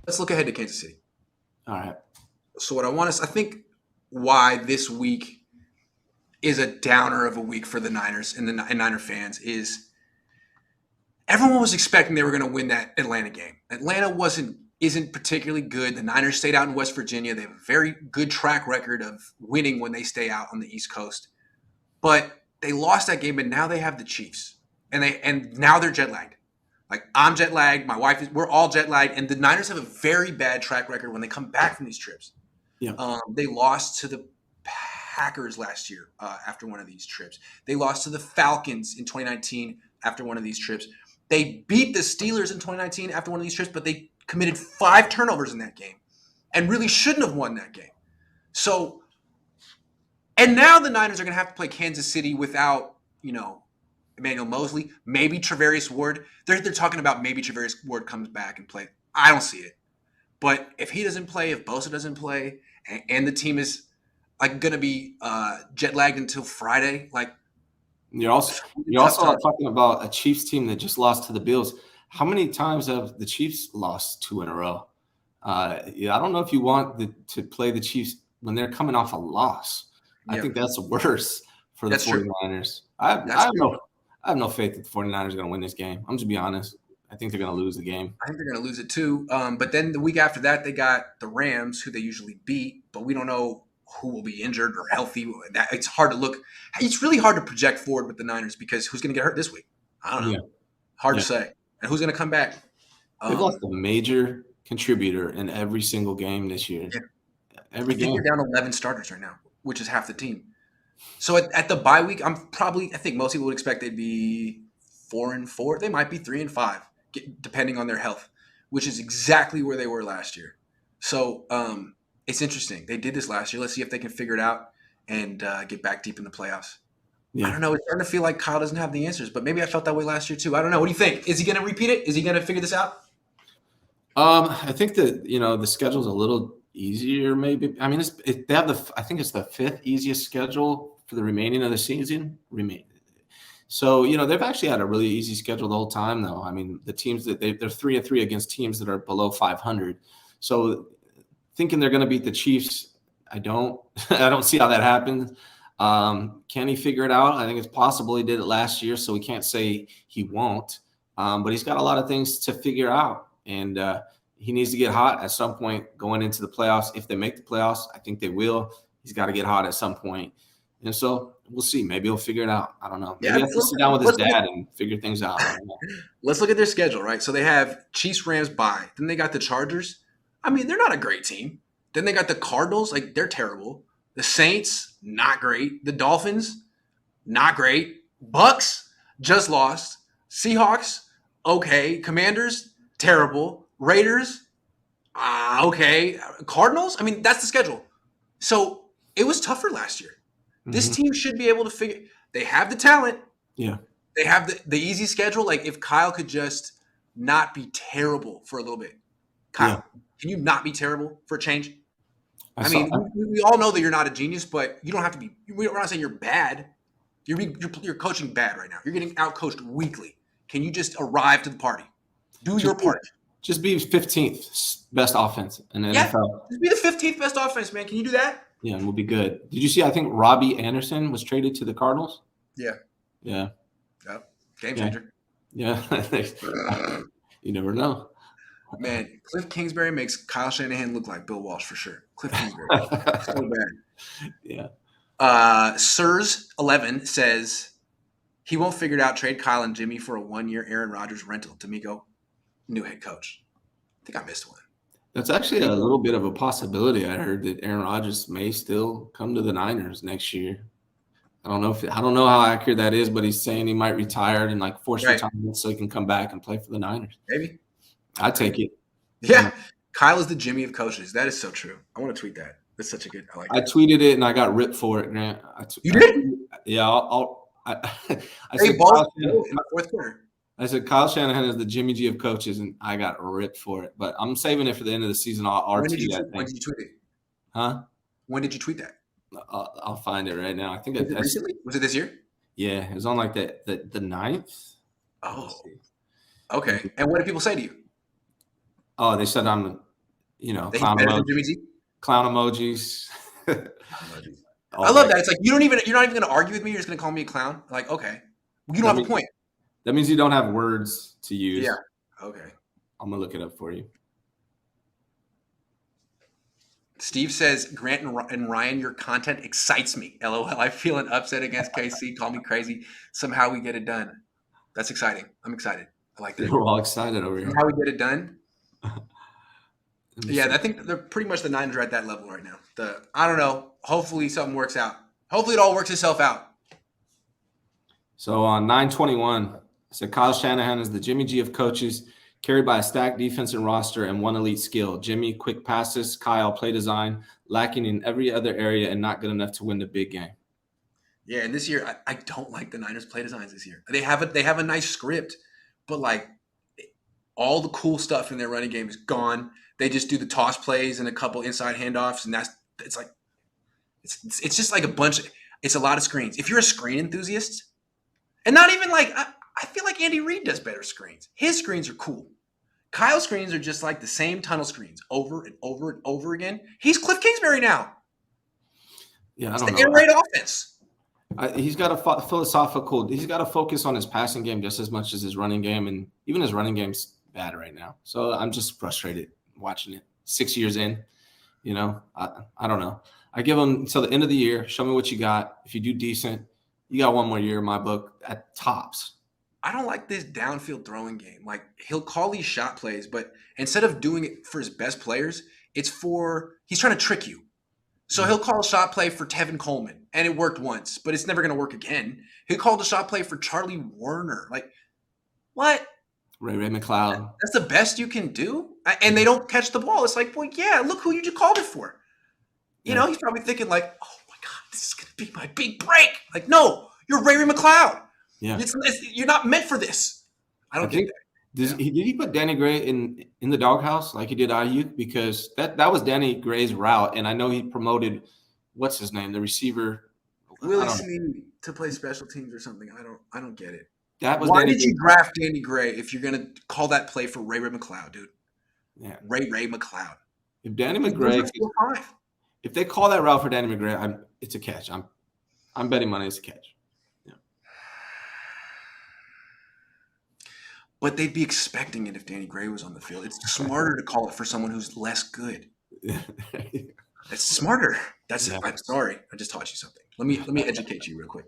let's look ahead to Kansas City. All right. So what I think why this week is a downer of a week for the Niners and Niner fans is everyone was expecting they were going to win that Atlanta game. Atlanta isn't particularly good. The Niners stayed out in West Virginia. They have a very good track record of winning when they stay out on the East Coast. But they lost that game, and now they have the Chiefs. And now they're jet lagged. Like, I'm jet lagged, we're all jet lagged, and the Niners have a very bad track record when they come back from these trips. Yeah. They lost to the Packers last year after one of these trips. They lost to the Falcons in 2019 after one of these trips. They beat the Steelers in 2019 after one of these trips, but they committed 5 turnovers in that game and really shouldn't have won that game. So, and now the Niners are going to have to play Kansas City without, Emmanuel Mosley, maybe Travarius Ward. They're talking about maybe Travarius Ward comes back and play. I don't see it. But if he doesn't play, if Bosa doesn't play, and the team is like going to be jet lagged until Friday, like you're also talking about a Chiefs team that just lost to the Bills. How many times have the Chiefs lost 2 in a row? I don't know if you want to play the Chiefs when they're coming off a loss. Yeah. I think that's worse for the 49ers. I have no faith that the 49ers are going to win this game. I'm just be honest. I think they're going to lose the game. I think they're going to lose it too. But then the week after that, they got the Rams, who they usually beat, but we don't know who will be injured or healthy. It's hard to look. It's really hard to project forward with the Niners because who's going to get hurt this week? I don't know. Yeah. Hard to say. And who's going to come back? They've lost a major contributor in every single game this year. Yeah. Every game. They're down 11 starters right now, which is half the team. So at the bye week, I think most people would expect they'd be 4-4. They might be 3-5, depending on their health, which is exactly where they were last year. So it's interesting. They did this last year. Let's see if they can figure it out and get back deep in the playoffs. Yeah. I don't know. It's starting to feel like Kyle doesn't have the answers, but maybe I felt that way last year too. I don't know. What do you think? Is he going to repeat it? Is he going to figure this out? I think that the schedule's a little easier. Maybe I think it's the 5th easiest schedule for the remaining of the season. So they've actually had a really easy schedule the whole time, though. I mean, the teams that they're 3-3 against teams that are below 500. So thinking they're going to beat the Chiefs, I don't see how that happens. Can he figure it out? I think it's possible. He did it last year, so we can't say he won't. But he's got a lot of things to figure out, and he needs to get hot at some point going into the playoffs. If they make the playoffs, I think they will. He's got to get hot at some point. And so we'll see. Maybe he'll figure it out. I don't know. Maybe he has to sit down with his dad and figure things out. Let's look at their schedule, right? So they have Chiefs, Rams, bye. Then they got the Chargers. I mean, they're not a great team. Then they got the Cardinals. Like, they're terrible. The Saints, not great. The Dolphins, not great. Bucks, just lost. Seahawks, okay. Commanders, terrible. Raiders, okay. Cardinals, I mean, that's the schedule. So it was tougher last year. This team should be able to figure – they have the talent. Yeah. They have the easy schedule. Like, if Kyle could just not be terrible for a little bit. Kyle, can you not be terrible for a change? I mean, we all know that you're not a genius, but you don't have to be – we're not saying you're bad. You're coaching bad right now. You're getting out-coached weekly. Can you just arrive to the party? Do your part. Just be 15th best offense in the NFL. Just be the 15th best offense, man. Can you do that? Yeah, and we'll be good. Did you see, I think Robbie Anderson was traded to the Cardinals? Yeah. Yeah. Yep. Game changer. Yeah. You never know. Man, Cliff Kingsbury makes Kyle Shanahan look like Bill Walsh for sure. Cliff Kingsbury. So bad. Yeah. Sirs11 says he won't figure it out. Trade Kyle and Jimmy for a 1-year Aaron Rodgers rental. D'Amico, new head coach. I think I missed one. That's actually a little bit of a possibility. I heard that Aaron Rodgers may still come to the Niners next year. I don't know how accurate that is, but he's saying he might retire and force retirement so he can come back and play for the Niners. Maybe. I take it. Yeah. Kyle is the Jimmy of coaches. That is so true. I want to tweet that. That's such a good. I like. I tweeted it and I got ripped for it, Grant. You did? Yeah. I said Kyle in the fourth quarter. I said Kyle Shanahan is the Jimmy G of coaches, and I got ripped for it. But I'm saving it for the end of the season. When did you tweet it? Huh? When did you tweet that? I'll find it right now. I think was it recently? Was it this year? Yeah, it was on the 9th. Oh, okay. And what did people say to you? Oh, they said I'm You know, That he's better than Jimmy G? clown emojis. I love that. It's like you're not even going to argue with me. You're just going to call me a clown. Like, okay, you don't have a point. That means you don't have words to use. Yeah. Okay. I'm gonna look it up for you. Steve says, Grant and Ryan, your content excites me. LOL. I feel an upset against KC. Call me crazy. Somehow we get it done. That's exciting. I'm excited. I like that. We're all excited over here. Somehow we get it done. Yeah, I think they're pretty much the Niners are at that level right now. I don't know. Hopefully something works out. Hopefully it all works itself out. So on 9/21, I said Kyle Shanahan is the Jimmy G of coaches, carried by a stacked defensive roster and one elite skill. Jimmy, quick passes. Kyle, play design, lacking in every other area and not good enough to win the big game. Yeah, and this year I don't like the Niners play designs this year. They have a nice script, but like all the cool stuff in their running game is gone. They just do the toss plays and a couple inside handoffs, and it's just like it's a lot of screens. If you're a screen enthusiast, and not even like I feel like Andy Reid does better screens. His screens are cool. Kyle's screens are just like the same tunnel screens over and over and over again. He's Cliff Kingsbury now. Yeah, it's the air raid offense. He's got a philosophical. He's got to focus on his passing game just as much as his running game, and even his running game's bad right now. So I'm just frustrated watching it. 6 years in, you know, I don't know. I give him until the end of the year. Show me what you got. If you do decent, you got one more year in my book at tops. I don't like this downfield throwing game. Like he'll call these shot plays, but instead of doing it for his best players, he's trying to trick you. So he'll call a shot play for Tevin Coleman, and it worked once, but it's never going to work again. He called a shot play for Charlie Warner. Like, what? Ray McLeod. That's the best you can do? And they don't catch the ball. It's like, well, yeah, look who you just called it for. You know, he's probably thinking like, oh, my God, this is going to be my big break. Like, no, you're Ray McLeod. Yeah. You're not meant for this. I don't get that. Did he put Danny Gray in the doghouse like he did Ayuk? Because that was Danny Gray's route, and I know he promoted what's his name, the receiver, Willie Snead to play special teams or something. I don't get it. Why did you draft Danny Gray if you're gonna call that play for Ray McLeod, dude? Yeah, Ray McLeod. If Danny McGray, if they call that route for Danny McGray, it's a catch. I'm betting money it's a catch. But they'd be expecting it if Danny Gray was on the field. It's smarter to call it for someone who's less good. It's smarter. I'm sorry. I just taught you something. Let me educate you real quick.